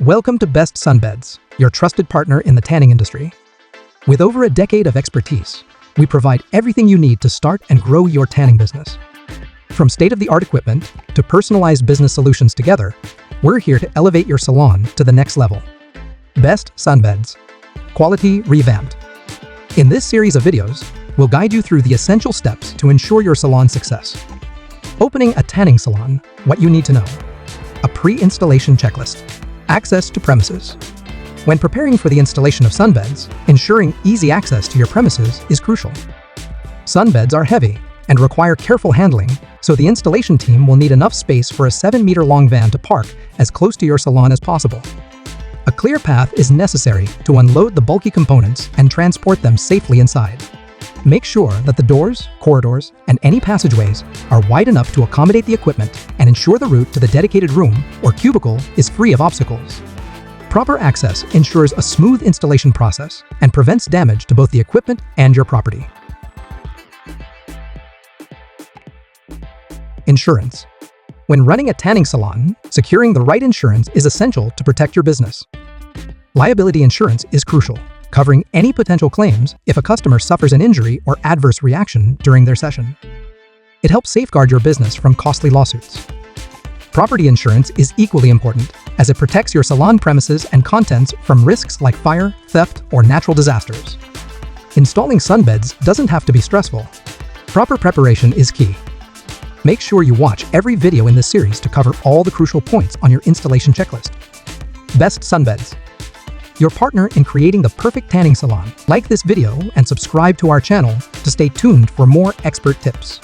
Welcome to Best Sunbeds, your trusted partner in the tanning industry. With over a decade of expertise, we provide everything you need to start and grow your tanning business. From state-of-the-art equipment to personalized business solutions together, we're here to elevate your salon to the next level. Best Sunbeds. Quality revamped. In this series of videos, we'll guide you through the essential steps to ensure your salon's success. Opening a tanning salon, what you need to know. A pre-installation checklist. Access to premises. When preparing for the installation of sunbeds, ensuring easy access to your premises is crucial. Sunbeds are heavy and require careful handling, so the installation team will need enough space for a 7-meter-long van to park as close to your salon as possible. A clear path is necessary to unload the bulky components and transport them safely inside. Make sure that the doors, corridors, and any passageways are wide enough to accommodate the equipment and ensure the route to the dedicated room or cubicle is free of obstacles. Proper access ensures a smooth installation process and prevents damage to both the equipment and your property. Insurance. When running a tanning salon, securing the right insurance is essential to protect your business. Liability insurance is crucial, covering any potential claims if a customer suffers an injury or adverse reaction during their session. It helps safeguard your business from costly lawsuits. Property insurance is equally important, as it protects your salon premises and contents from risks like fire, theft, or natural disasters. Installing sunbeds doesn't have to be stressful. Proper preparation is key. Make sure you watch every video in this series to cover all the crucial points on your installation checklist. Best Sunbeds. Your partner in creating the perfect tanning salon. Like this video and subscribe to our channel to stay tuned for more expert tips.